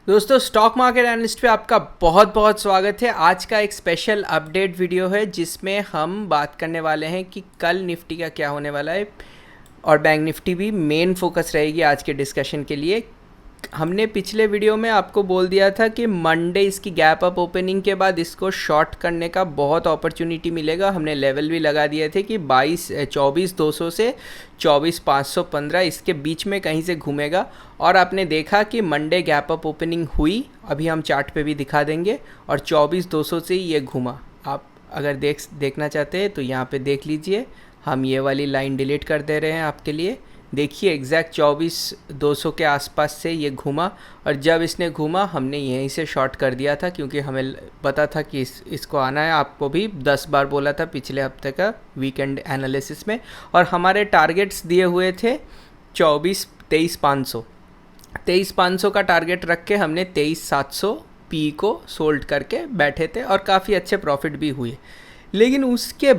दोस्तों, stock market analyst पे आपका बहुत बहुत स्वागत है। आज का एक स्पेशल अपडेट वीडियो है जिसमें हम बात करने वाले हैं कि कल निफ्टी का क्या होने वाला है और बैंक निफ्टी भी मेन फोकस रहेगी आज के डिस्कशन के लिए। हमने पिछले वीडियो में आपको बोल दिया था कि मंडे इसकी गैप अप ओपनिंग के बाद इसको शॉर्ट करने का बहुत अपॉर्चुनिटी मिलेगा। हमने लेवल भी लगा दिए थे कि 24,200 से 24,515 इसके बीच में कहीं से घूमेगा। और आपने देखा कि मंडे गैप अप ओपनिंग हुई, अभी हम चार्ट पे भी दिखा देंगे, और 24,200 से ये घूमा। आप अगर देखना चाहते हैं तो यहाँ पे देख लीजिए। हम ये वाली लाइन डिलीट कर दे रहे हैं आपके लिए। देखिए एग्जैक्ट 24,200 के आसपास से ये घूमा, और जब इसने घूमा हमने यहीं से शॉर्ट कर दिया था क्योंकि हमें पता था कि इसको आना है। आपको भी 10 बार बोला था पिछले हफ्ते का वीकेंड एनालिसिस में। और हमारे टारगेट्स दिए हुए थे 23,500 का टारगेट रख के हमने 23,700 पी को सोल्ड करके बैठे थे और काफ़ी अच्छे प्रॉफिट भी हुए। लेकिन उसके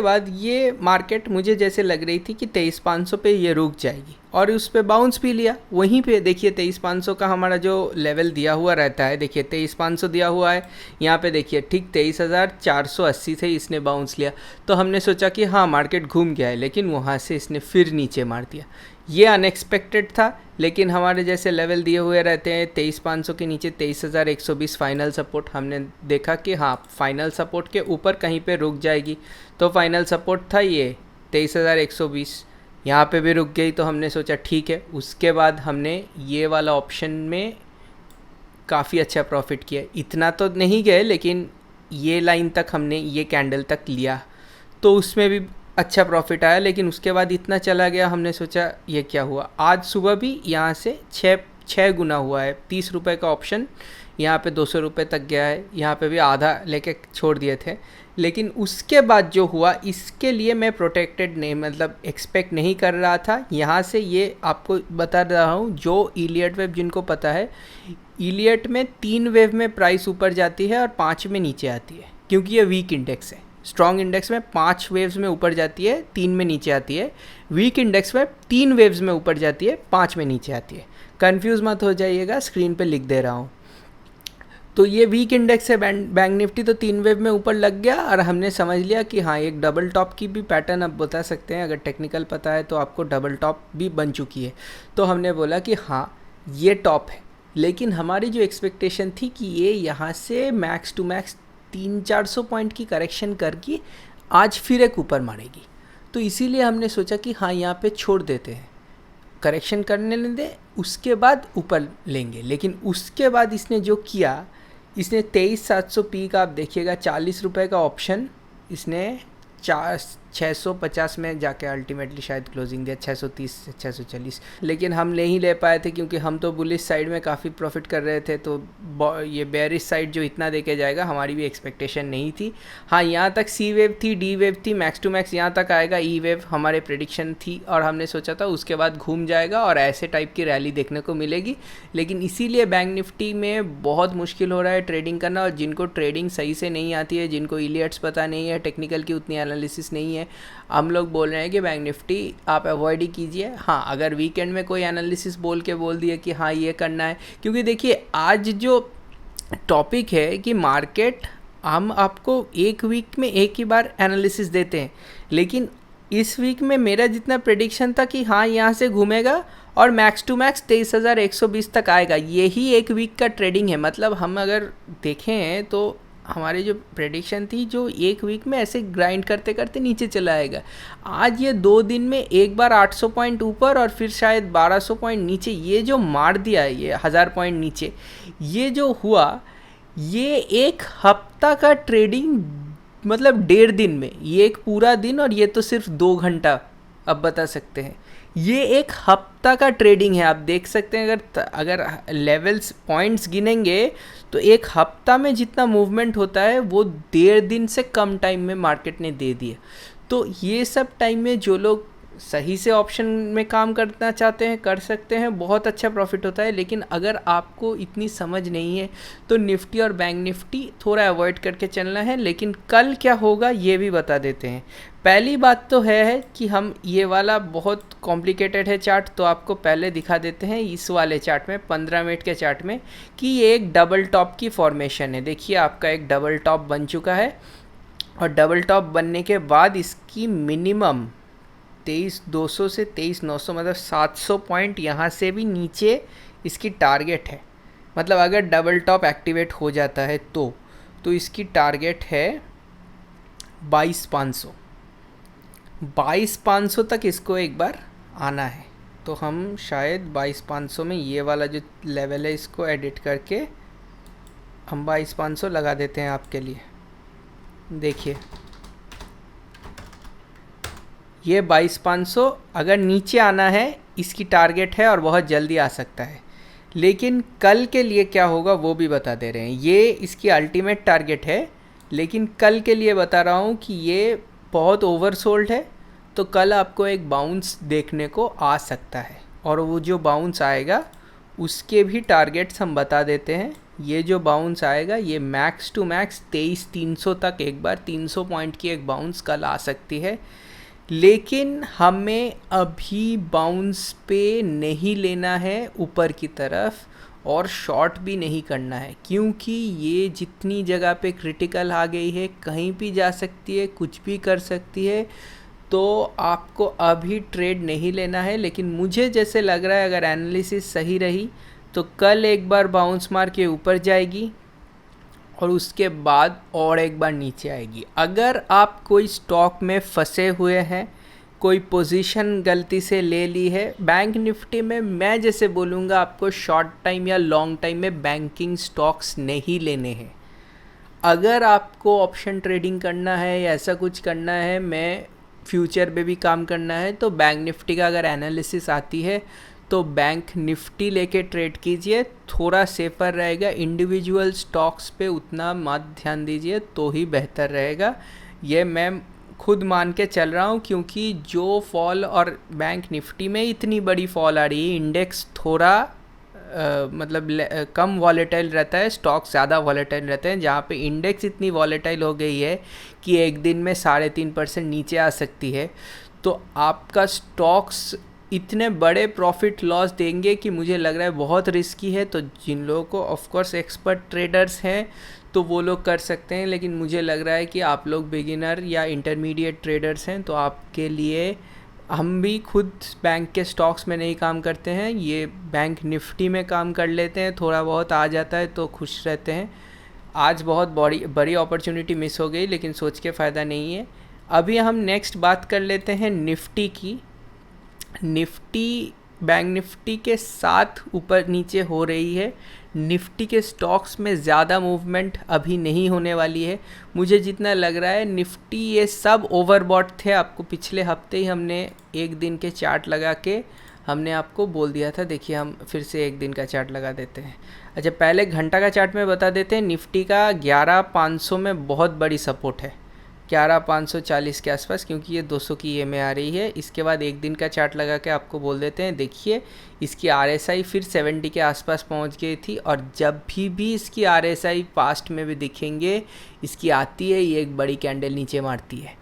बाद ये मार्केट मुझे जैसे लग रही थी कि 23,500 पे ये रुक जाएगी, और उस पर बाउंस भी लिया। वहीं पे देखिए 23,500 का हमारा जो लेवल दिया हुआ रहता है, देखिए 23,500 दिया हुआ है यहाँ पे। देखिए ठीक 23,480 से इसने बाउंस लिया, तो हमने सोचा कि हाँ मार्केट घूम गया है, लेकिन वहाँ से इसने फिर नीचे मार दिया। ये अनएक्सपेक्टेड था, लेकिन हमारे जैसे लेवल दिए हुए रहते हैं 23,500 के नीचे 23,120 फाइनल सपोर्ट। हमने देखा कि हाँ फाइनल सपोर्ट के ऊपर कहीं पे रुक जाएगी, तो फाइनल सपोर्ट था ये 23,120, यहाँ पे भी रुक गई, तो हमने सोचा ठीक है। उसके बाद हमने ये वाला ऑप्शन में काफ़ी अच्छा प्रॉफिट किया। इतना तो नहीं गए, लेकिन ये लाइन तक हमने, ये कैंडल तक लिया, तो उसमें भी अच्छा प्रॉफिट आया। लेकिन उसके बाद इतना चला गया, हमने सोचा ये क्या हुआ। आज सुबह भी यहाँ से छः गुना हुआ है। 30 रुपये का ऑप्शन यहाँ पे 200 रुपये तक गया है। यहाँ पे भी आधा लेके छोड़ दिए थे। लेकिन उसके बाद जो हुआ, इसके लिए मैं प्रोटेक्टेड नहीं, मतलब एक्सपेक्ट नहीं कर रहा था। यहाँ से ये आपको बता रहा हूँ, जो इलियट वेव जिनको पता है, इलियट में 3 वेव में प्राइस ऊपर जाती है और 5 में नीचे आती है, क्योंकि ये वीक इंडेक्स है। स्ट्रॉन्ग इंडेक्स में 5 वेव्स में ऊपर जाती है, 3 में नीचे आती है। वीक इंडेक्स में 3 वेव्स में ऊपर जाती है, 5 में नीचे आती है। कंफ्यूज मत हो जाइएगा, स्क्रीन पे लिख दे रहा हूँ। तो ये वीक इंडेक्स है बैंक निफ्टी, तो 3 वेव में ऊपर लग गया, और हमने समझ लिया कि हाँ एक डबल टॉप की भी पैटर्न अब बता सकते हैं। अगर टेक्निकल पता है तो आपको डबल टॉप भी बन चुकी है। तो हमने बोला कि हाँ ये टॉप है, लेकिन हमारी जो एक्सपेक्टेशन थी कि ये यहाँ से मैक्स टू मैक्स 300-400 पॉइंट की करेक्शन करके आज फिर एक ऊपर मारेगी। तो इसीलिए हमने सोचा कि हाँ यहाँ पे छोड़ देते हैं, करेक्शन करने दे, उसके बाद ऊपर लेंगे। लेकिन उसके बाद इसने जो किया, इसने 23,700 पी का, आप देखिएगा 40 रुपये का ऑप्शन इसने 650 में जाके अल्टीमेटली शायद क्लोजिंग दिया, 630 से 640। लेकिन हम नहीं ले पाए थे क्योंकि हम तो बुलिश साइड में काफ़ी प्रॉफिट कर रहे थे। तो ये बेरिश साइड जो इतना देके जाएगा, हमारी भी एक्सपेक्टेशन नहीं थी। हाँ यहाँ तक सी वेव थी, डी वेव थी, मैक्स टू मैक्स यहाँ तक आएगा, ई वेव हमारे प्रेडिक्शन थी, और हमने सोचा था उसके बाद घूम जाएगा और ऐसे टाइप की रैली देखने को मिलेगी। लेकिन इसीलिए बैंक निफ्टी में बहुत मुश्किल हो रहा है ट्रेडिंग करना। और जिनको ट्रेडिंग सही से नहीं आती है, जिनको इलियट्स पता नहीं है, टेक्निकल की उतनी एनालिसिस नहीं है, हम लोग बोल रहे हैं कि बैंक निफ्टी आप अवॉइड ही कीजिए। हाँ अगर वीकेंड में कोई एनालिसिस बोल दिए कि हाँ ये करना है, क्योंकि देखिए आज जो टॉपिक है कि मार्केट, हम आपको एक वीक में एक ही बार एनालिसिस देते हैं, लेकिन इस वीक में मेरा जितना प्रेडिक्शन था कि हाँ यहाँ से घूमेगा और मैक्स टू मैक्स 23,120 तक आएगा, यही एक वीक का ट्रेडिंग है। मतलब हम अगर देखें तो हमारी जो प्रेडिक्शन थी, जो एक वीक में ऐसे ग्राइंड करते करते नीचे चला आएगा, आज ये 2 दिन में एक बार 800 पॉइंट ऊपर और फिर शायद 1200 पॉइंट नीचे, ये जो मार दिया है, ये 1000 पॉइंट नीचे, ये जो हुआ, ये एक हफ्ता का ट्रेडिंग, मतलब 1.5 दिन में, ये एक पूरा दिन, और ये तो सिर्फ 2 घंटा अब बता सकते हैं। ये एक हफ्ता का ट्रेडिंग है। आप देख सकते हैं, अगर लेवल्स पॉइंट्स गिनेंगे तो एक हफ्ता में जितना मूवमेंट होता है वो 1.5 दिन से कम टाइम में मार्केट ने दे दिया। तो ये सब टाइम में जो लोग सही से ऑप्शन में काम करना चाहते हैं कर सकते हैं, बहुत अच्छा प्रॉफिट होता है। लेकिन अगर आपको इतनी समझ नहीं है तो निफ्टी और बैंक निफ्टी थोड़ा अवॉइड करके चलना है। लेकिन कल क्या होगा ये भी बता देते हैं। पहली बात तो है कि हम ये वाला बहुत कॉम्प्लिकेटेड है चार्ट, तो आपको पहले दिखा देते हैं इस वाले चार्ट में 15 मिनट के चार्ट में कि ये एक डबल टॉप की फॉर्मेशन है। देखिए आपका एक डबल टॉप बन चुका है और डबल टॉप बनने के बाद इसकी मिनिमम 23,200 से 23,900 मतलब 700 पॉइंट यहाँ से भी नीचे इसकी टारगेट है। मतलब अगर डबल टॉप एक्टिवेट हो जाता है तो इसकी टारगेट है 22,500। 22,500 तक इसको एक बार आना है, तो हम शायद 22,500 में ये वाला जो लेवल है इसको एडिट करके हम 22,500 लगा देते हैं आपके लिए। देखिए ये 22,500 अगर नीचे आना है इसकी टारगेट है और बहुत जल्दी आ सकता है। लेकिन कल के लिए क्या होगा वो भी बता दे रहे हैं। ये इसकी अल्टीमेट टारगेट है, लेकिन कल के लिए बता रहा हूँ कि ये बहुत ओवरसोल्ड है, तो कल आपको एक बाउंस देखने को आ सकता है। और वो जो बाउंस आएगा उसके भी टारगेट्स हम बता देते हैं। ये जो बाउंस आएगा ये मैक्स टू मैक्स 23,300 तक एक बार 300 पॉइंट की एक बाउंस कल आ सकती है। लेकिन हमें अभी बाउंस पे नहीं लेना है ऊपर की तरफ और शॉर्ट भी नहीं करना है, क्योंकि ये जितनी जगह पे क्रिटिकल आ गई है कहीं भी जा सकती है, कुछ भी कर सकती है। तो आपको अभी ट्रेड नहीं लेना है। लेकिन मुझे जैसे लग रहा है अगर एनालिसिस सही रही तो कल एक बार बाउंस मार के ऊपर जाएगी और उसके बाद और एक बार नीचे आएगी। अगर आप कोई स्टॉक में फंसे हुए हैं, कोई पोजीशन गलती से ले ली है बैंक निफ्टी में, मैं जैसे बोलूँगा आपको शॉर्ट टाइम या लॉन्ग टाइम में बैंकिंग स्टॉक्स नहीं लेने हैं। अगर आपको ऑप्शन ट्रेडिंग करना है या ऐसा कुछ करना है, मैं फ्यूचर पे भी काम करना है, तो बैंक निफ्टी का अगर एनालिसिस आती है तो बैंक निफ्टी लेके ट्रेड कीजिए, थोड़ा सेफर रहेगा। इंडिविजुअल स्टॉक्स पे उतना मत ध्यान दीजिए तो ही बेहतर रहेगा। ये मैं खुद मान के चल रहा हूँ, क्योंकि जो फॉल और बैंक निफ्टी में इतनी बड़ी फॉल आ रही है, इंडेक्स थोड़ा मतलब कम वॉलेटाइल रहता है, स्टॉक्स ज़्यादा वॉलेटाइल रहते हैं। जहाँ पे इंडेक्स इतनी वॉलेटाइल हो गई है कि एक दिन में 3.5% नीचे आ सकती है, तो आपका स्टॉक्स इतने बड़े प्रॉफिट लॉस देंगे कि मुझे लग रहा है बहुत रिस्की है। तो जिन लोगों को ऑफ कोर्स एक्सपर्ट ट्रेडर्स हैं तो वो लोग कर सकते हैं, लेकिन मुझे लग रहा है कि आप लोग बिगिनर या इंटरमीडिएट ट्रेडर्स हैं, तो आपके लिए हम भी खुद बैंक के स्टॉक्स में नहीं काम करते हैं, ये बैंक निफ्टी में काम कर लेते हैं। थोड़ा बहुत आ जाता है तो खुश रहते हैं। आज बहुत बड़ी अपॉर्चुनिटी मिस हो गई, लेकिन सोच के फ़ायदा नहीं है। अभी हम नेक्स्ट बात कर लेते हैं निफ्टी की। निफ्टी बैंक निफ्टी के साथ ऊपर नीचे हो रही है। निफ्टी के स्टॉक्स में ज़्यादा मूवमेंट अभी नहीं होने वाली है। मुझे जितना लग रहा है निफ्टी ये सब ओवरबॉट थे। आपको पिछले हफ्ते ही हमने एक दिन के चार्ट लगा के हमने आपको बोल दिया था। देखिए हम फिर से एक दिन का चार्ट लगा देते हैं। अच्छा, पहले घंटा का चार्ट में बता देते हैं। निफ्टी का 11,500 में बहुत बड़ी सपोर्ट है, 11,540 के आसपास, क्योंकि ये 200 की EMA आ रही है। इसके बाद एक दिन का चार्ट लगा के आपको बोल देते हैं। देखिए इसकी RSI फिर 70 के आसपास पहुंच गई थी, और जब भी इसकी RSI पास्ट में भी दिखेंगे इसकी आती है, ये एक बड़ी कैंडल नीचे मारती है।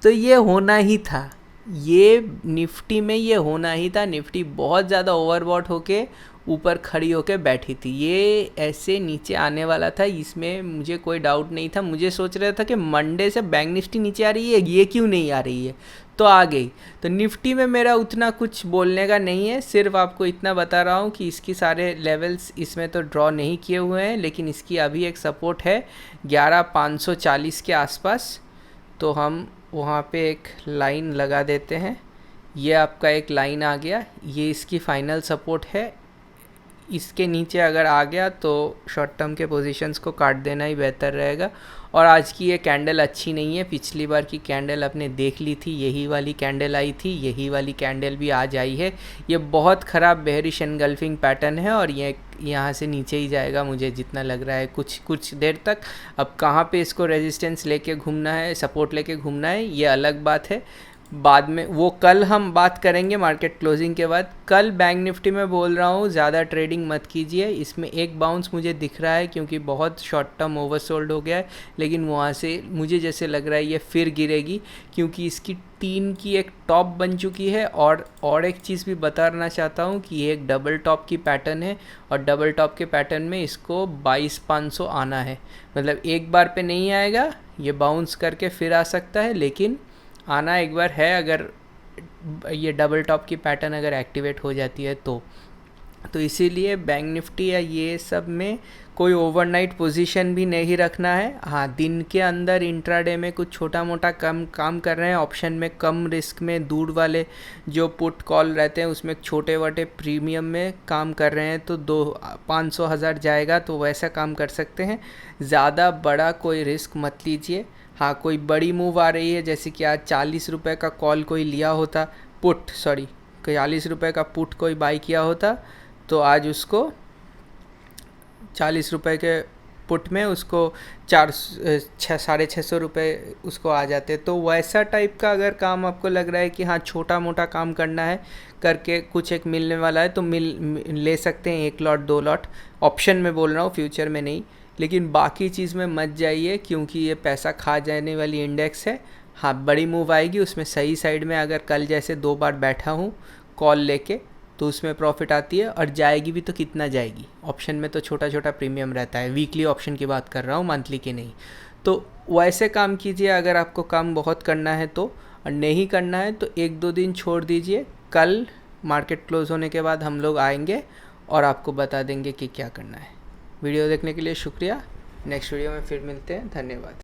तो ये होना ही था, ये निफ्टी में ये होना ही था। निफ्टी बहुत ज़्यादा ओवरबॉट होके ऊपर खड़ी होके बैठी थी, ये ऐसे नीचे आने वाला था, इसमें मुझे कोई डाउट नहीं था। मुझे सोच रहा था कि मंडे से बैंक निफ्टी नीचे आ रही है, ये क्यों नहीं आ रही है, तो आ गई। तो निफ्टी में मेरा उतना कुछ बोलने का नहीं है, सिर्फ आपको इतना बता रहा हूँ कि इसकी सारे लेवल्स इसमें तो ड्रॉ नहीं किए हुए हैं, लेकिन इसकी अभी एक सपोर्ट है 11,540 के आसपास। तो हम वहाँ पे एक लाइन लगा देते हैं। ये आपका एक लाइन आ गया, ये इसकी फाइनल सपोर्ट है। इसके नीचे अगर आ गया तो शॉर्ट टर्म के पोजीशंस को काट देना ही बेहतर रहेगा। और आज की ये कैंडल अच्छी नहीं है, पिछली बार की कैंडल आपने देख ली थी, यही वाली कैंडल आई थी, यही वाली कैंडल भी आज आई है। ये बहुत ख़राब बेयरिश एनगल्फिंग पैटर्न है और ये यहाँ से नीचे ही जाएगा मुझे जितना लग रहा है कुछ देर तक। अब कहाँ पे इसको रेजिस्टेंस लेके घूमना है, सपोर्ट लेके घूमना है, ये अलग बात है। बाद में वो कल हम बात करेंगे मार्केट क्लोजिंग के बाद। कल बैंक निफ्टी में बोल रहा हूँ ज़्यादा ट्रेडिंग मत कीजिए, इसमें एक बाउंस मुझे दिख रहा है क्योंकि बहुत शॉर्ट टर्म ओवरसोल्ड हो गया है, लेकिन वहाँ से मुझे जैसे लग रहा है ये फिर गिरेगी क्योंकि इसकी 3 की एक टॉप बन चुकी है। और एक चीज़ भी बताना चाहता हूँ कि ये एक डबल टॉप की पैटर्न है और डबल टॉप के पैटर्न में इसको 22,500 आना है, मतलब एक बार पे नहीं आएगा, ये बाउंस करके फिर आ सकता है, लेकिन आना एक बार है अगर ये डबल टॉप की पैटर्न अगर एक्टिवेट हो जाती है तो इसीलिए बैंक निफ्टी या ये सब में कोई ओवरनाइट पोजीशन भी नहीं रखना है। हाँ, दिन के अंदर इंट्राडे में कुछ छोटा मोटा कम काम कर रहे हैं, ऑप्शन में कम रिस्क में दूर वाले जो पुट कॉल रहते हैं उसमें छोटे वाटे प्रीमियम में काम कर रहे हैं, तो 500,000 जाएगा तो वैसा काम कर सकते हैं। ज़्यादा बड़ा कोई रिस्क मत लीजिए। हाँ, कोई बड़ी मूव आ रही है जैसे कि आज 40 रुपये का कॉल कोई लिया होता, 40 रुपये का पुट कोई बाई किया होता तो आज उसको 40 रुपये के पुट में उसको 600 रुपये उसको आ जाते। तो वैसा टाइप का अगर काम आपको लग रहा है कि हाँ छोटा मोटा काम करना है करके कुछ एक मिलने वाला है तो ले सकते हैं, 1 लॉट 2 लॉट, ऑप्शन में बोल रहा हूँ, फ्यूचर में नहीं। लेकिन बाकी चीज़ में मत जाइए क्योंकि ये पैसा खा जाने वाली इंडेक्स है। हाँ, बड़ी मूव आएगी उसमें सही साइड में, अगर कल जैसे 2 बार बैठा हूँ कॉल लेके तो उसमें प्रॉफिट आती है, और जाएगी भी तो कितना जाएगी, ऑप्शन में तो छोटा छोटा प्रीमियम रहता है, वीकली ऑप्शन की बात कर रहा हूँ, मंथली की नहीं। तो वैसे काम कीजिए अगर आपको काम बहुत करना है तो, और नहीं करना है तो 1-2 दिन छोड़ दीजिए। कल मार्केट क्लोज होने के बाद हम लोग आएंगे और आपको बता देंगे कि क्या करना है। वीडियो देखने के लिए शुक्रिया, नेक्स्ट वीडियो में फिर मिलते हैं, धन्यवाद।